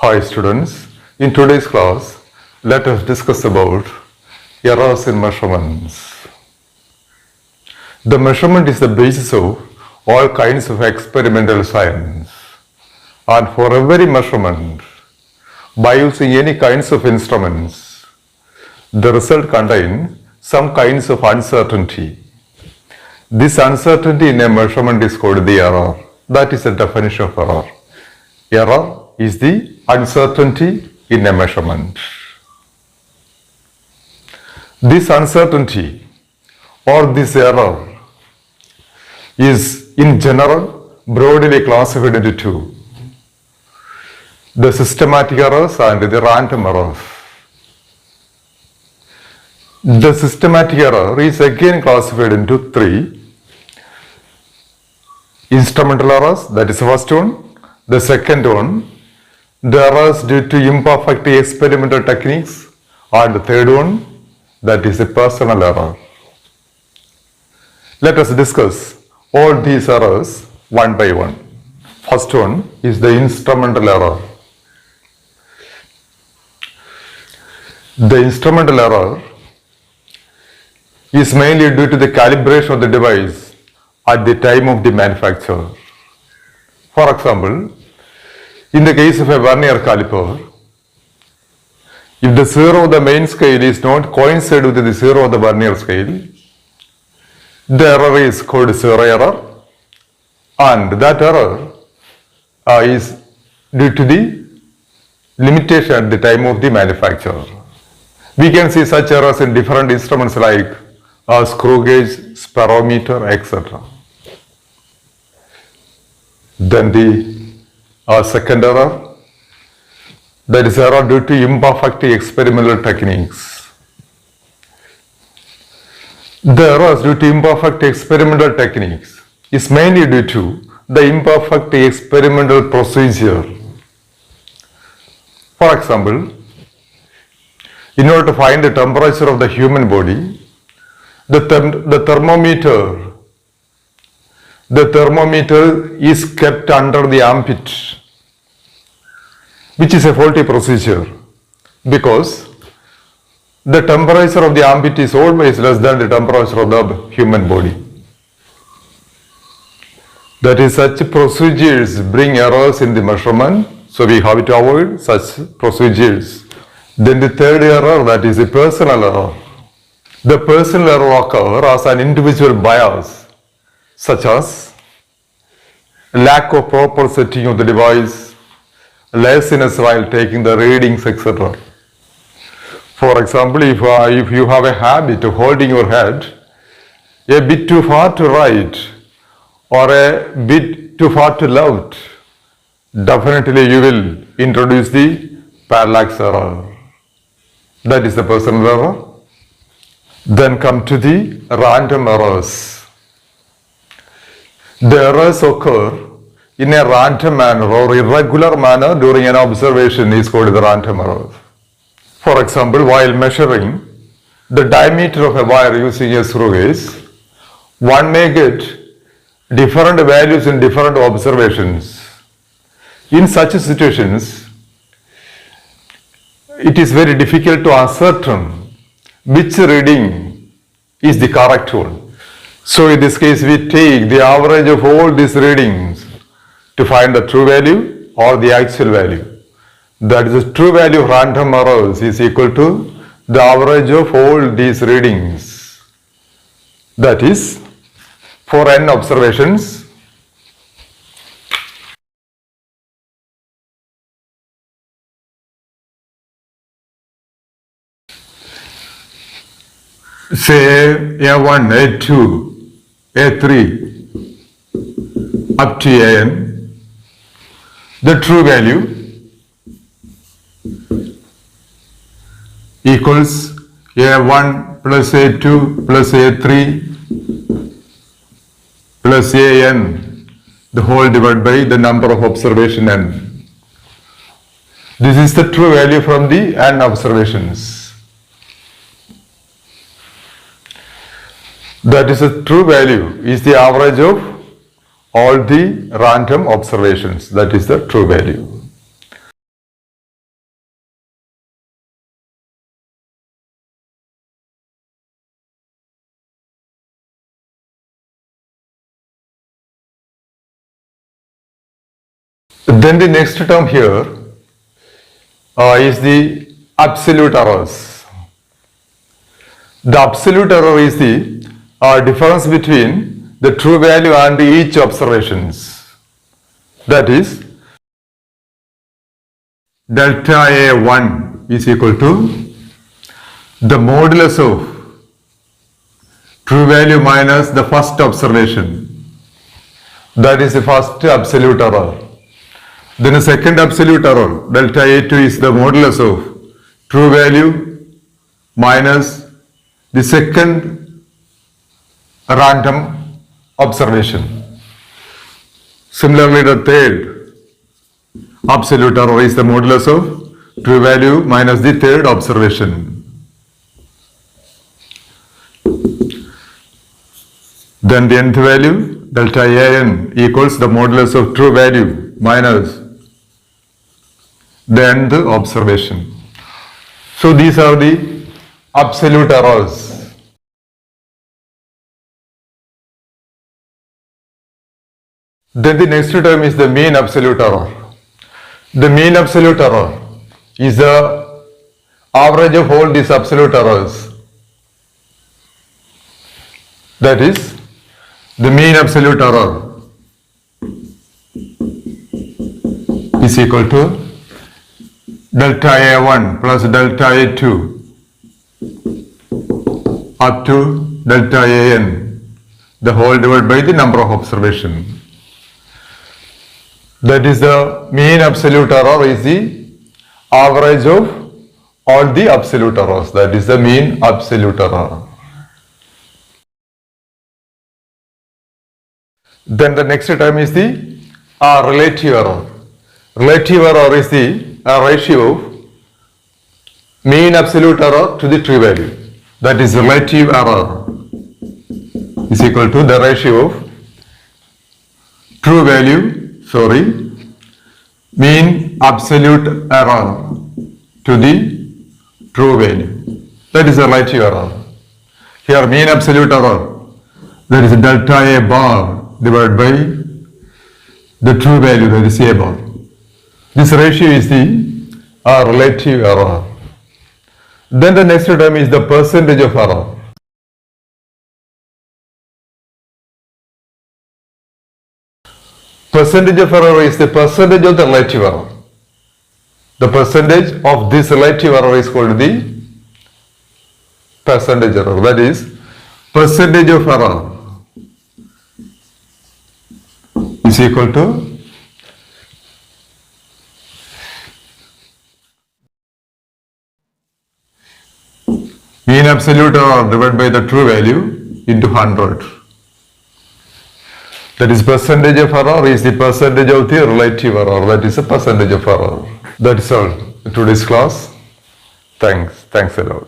Hi students, in today's class, let us discuss about errors in measurements. The measurement is the basis of all kinds of experimental science. And for every measurement, by using any kinds of instruments, the result contains some kinds of uncertainty. This uncertainty in a measurement is called the error. That is the definition of error. Error is the uncertainty in a measurement. This uncertainty or this error is in general broadly classified into two: the systematic errors and the random errors. The systematic error is again classified into three: instrumental errors, that is the first one; the second one, the errors due to imperfect experimental techniques; and the third one, that is a personal error. Let us discuss all these errors one by one. First one is the instrumental error. The instrumental error is mainly due to the calibration of the device at the time of the manufacture. For example, in the case of a vernier caliper, if the zero of the main scale is not coincide with the zero of the vernier scale, the error is called zero error, and that error is due to the limitation at the time of the manufacture. We can see such errors in different instruments like screw gauge, spirometer, etc. Then the second error, that is error due to imperfect experimental techniques. The errors due to imperfect experimental techniques is mainly due to the imperfect experimental procedure. For example, in order to find the temperature of the human body, the thermometer is kept under the armpit, which is a faulty procedure because the temperature of the armpit is always less than the temperature of the human body. That is, such procedures bring errors in the measurement, so we have to avoid such procedures. Then the third error, that is the personal error. The personal error occurs as an individual bias, such as lack of proper setting of the device, laziness while taking the readings, etc. For example, if you have a habit of holding your head a bit too far to right or a bit too far to left, definitely you will introduce the parallax error. That is the personal error. Then come to the random errors. The errors occur in a random manner or irregular manner during an observation is called the random error. For example, while measuring the diameter of a wire using a screw gauge, one may get different values in different observations. In such situations, it is very difficult to ascertain which reading is the correct one. So in this case, we take the average of all these readings to find the true value or the actual value. That is, the true value of random errors is equal to the average of all these readings. That is, for n observations, say A1, A2, A3 up to AN, the true value equals A1 plus A2 plus A3 plus AN, the whole divided by the number of observation n. This is the true value from the n observations. That is, the true value is the average of all the random observations. That is the true value. Then the next term here is the absolute errors. The absolute error is the difference between the true value and each observations. That is, delta A1 is equal to the modulus of true value minus the first observation. That is the first absolute error. Then the second absolute error, delta A2, is the modulus of true value minus the second random observation. Similarly, the third absolute error is the modulus of true value minus the third observation. Then the nth value, delta an, equals the modulus of true value minus the nth observation. So these are the absolute errors. Then the next term is the mean absolute error. The mean absolute error is the average of all these absolute errors. That is, the mean absolute error is equal to delta A1 plus delta A2 up to delta AN, the whole divided by the number of observations. That is, the mean absolute error is the average of all the absolute errors. That is the mean absolute error. Then the next term is the relative error. Relative error is the ratio of mean absolute error to the true value. That is, relative error is equal to the ratio of true value, mean absolute error to the true value. That is a relative error. Here, mean absolute error, that is delta A bar divided by the true value, that is A bar. This ratio is the relative error. Then the next term is the percentage of error. Percentage of error is the percentage of the relative error. The percentage of this relative error is called the percentage error. That is, percentage of error is equal to mean absolute error divided by the true value into 100. That is, percentage of error is the percentage of the relative error. That is a percentage of error. That is all. Today's class. Thanks a lot.